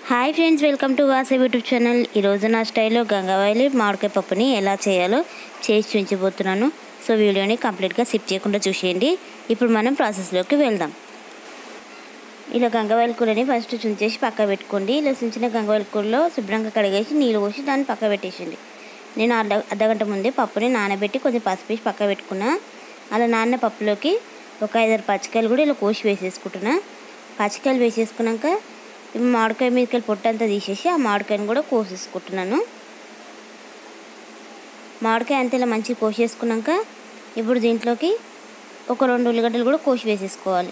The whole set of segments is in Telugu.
Hi friends, welcome to Vasavi YouTube channel. ఈరోజు నా స్టైల్లో గంగవాయిలి మామిడికాయ పప్పుని ఎలా చేయాలో చేసి చూపించబోతున్నాను. సో వీడియోని కంప్లీట్గా స్కిప్ చేయకుండా చూసేయండి. ఇప్పుడు మనం ప్రాసెస్లోకి వెళ్దాం. ఇలా గంగవాయిలి కూరని ఫస్ట్ చుంచేసి పక్క పెట్టుకోండి. ఇలా చుంచిన గంగవాయిలి కూరలో శుభ్రంగా కడిగేసి నీళ్ళు పోసి దాన్ని పక్క పెట్టేసింది. నేను అర్ధగంట ముందే పప్పుని నానబెట్టి కొంచెం పసుపు వేసి పక్క పెట్టుకున్నా. అలా నాన్న పప్పులోకి ఒక 5-6 పచ్చికాయలు కూడా ఇలా కోసి వేసేసుకుంటున్నా. పచ్చికాయలు వేసేసుకున్నాక మామిడికాయ మీదకి పొట్టంతా తీసేసి ఆ మామిడికాయను కూడా కోసేసుకుంటున్నాను. మామిడికాయ అంతా ఇలా మంచిగా కోసేసుకున్నాక ఇప్పుడు దీంట్లోకి ఒక 2 ఉల్లిగడ్డలు కూడా కోసి వేసేసుకోవాలి.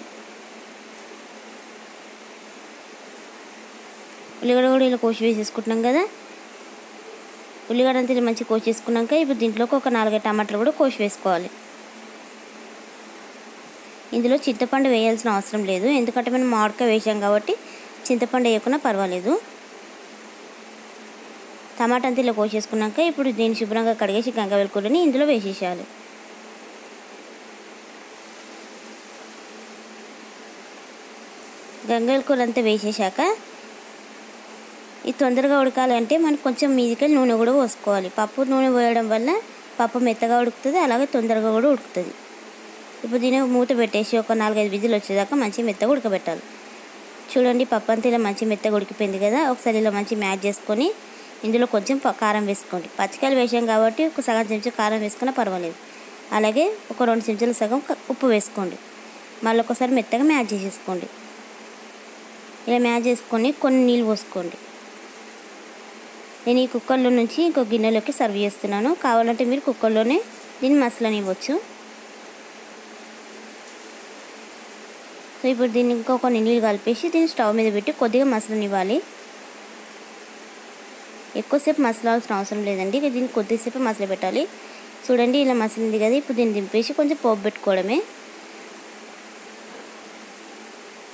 ఉల్లిగడ్డ కూడా ఇలా కోసి వేసేసుకుంటున్నాం కదా. ఉల్లిగడ్డ అంతా ఇలా మంచిగా కోసేసుకున్నాక ఇప్పుడు దీంట్లోకి ఒక 4 టమాటాలు కూడా కోసి వేసుకోవాలి. ఇందులో చింతపండు వేయాల్సిన అవసరం లేదు, ఎందుకంటే మనం మామిడికాయ వేసాం కాబట్టి చింతపండు వేయకుండా పర్వాలేదు. టమాటా అంతా ఇలా కోసేసుకున్నాక ఇప్పుడు దీన్ని శుభ్రంగా కడిగేసి గంగవాయిలి కూరని ఇందులో వేసేసేయాలి. గంగవాయిలి కూర అంతా వేసేసాక ఇది తొందరగా ఉడకాలంటే మనకు కొంచెం మీదికి నూనె కూడా పోసుకోవాలి. పప్పు నూనె పోయడం వల్ల పప్పు మెత్తగా ఉడుకుతుంది, అలాగే తొందరగా కూడా ఉడుకుతుంది. ఇప్పుడు దీన్ని మూత పెట్టేసి ఒక 4-5 విజిల్ వచ్చేదాకా మంచిగా మెత్తగా ఉడకబెట్టాలి. చూడండి, పప్పు అంతా ఇలా మంచి మెత్తగా ఉడికిపోయింది కదా. ఒకసారి ఇలా మంచి మ్యాచ్ చేసుకొని ఇందులో కొంచెం కారం వేసుకోండి. పచ్చికాయలు వేసాం కాబట్టి ఒక సగం చెంచా కారం వేసుకున్నా పర్వాలేదు. అలాగే ఒక 2 చెంచాల సగం ఉప్పు వేసుకోండి. మళ్ళీ ఒకసారి మెత్తగా మ్యాచ్ చేసేసుకోండి. ఇలా మ్యాచ్ చేసుకొని కొన్ని నీళ్ళు పోసుకోండి. నేను ఈ కుక్కర్లో నుంచి ఇంకో గిన్నెలోకి సర్వ్ చేస్తున్నాను. కావాలంటే మీరు కుక్కర్లోనే దీన్ని మసలనివ్వచ్చు. సో ఇప్పుడు దీన్ని ఇంకో కొన్ని నీళ్ళు కలిపేసి దీన్ని స్టవ్ మీద పెట్టి కొద్దిగా మసలనివ్వాలి. ఎక్కువసేపు మసలాల్సిన అవసరం లేదండి, దీన్ని కొద్దిసేపు మసలు పెట్టాలి. చూడండి, ఇలా మసలింది కదా. ఇప్పుడు దీన్ని దింపేసి కొంచెం పోపు పెట్టుకోవడమే.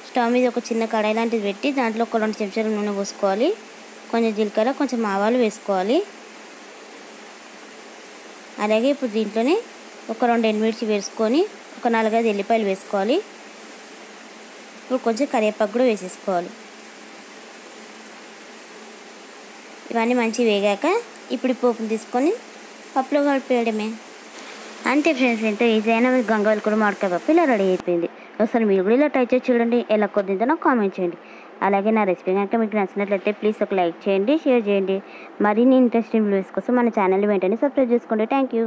స్టవ్ మీద ఒక చిన్న కడాయి లాంటిది పెట్టి దాంట్లో ఒక 2 చెంచాల నూనె పోసుకోవాలి. కొంచెం జీలకర్ర, కొంచెం ఆవాలు వేసుకోవాలి. అలాగే ఇప్పుడు దీంట్లోనే ఒక 2 ఎండుమిర్చి వేసుకొని ఒక 4-5 ఎల్లిపాయలు వేసుకోవాలి. ఇప్పుడు కొంచెం కరివేపాకు కూడా వేసేసుకోవాలి. ఇవన్నీ మంచిగా వేగాక ఇప్పుడు పోపుని తీసుకొని పప్పులో కలిపేయడమే. అంతే ఫ్రెండ్స్, ఎంతో ఈజీ అయినా మీకు గంగవాయిలి కూర మామిడికాయ పప్పు ఇలా రెడీ అయిపోయింది. ఒకసారి మీరు కూడా ఇలా ట్రై చేసి చూడండి. ఎలా కొద్దిందో నాకు కామెంట్ చేయండి. అలాగే నా రెసిపీ కనుక మీకు నచ్చినట్లయితే ప్లీజ్ ఒక లైక్ చేయండి, షేర్ చేయండి. మరిన్ని ఇంట్రెస్టింగ్ వీడియోస్ కోసం మన ఛానల్ వెంటనే సబ్స్క్రైబ్ చేసుకోండి. Thank you.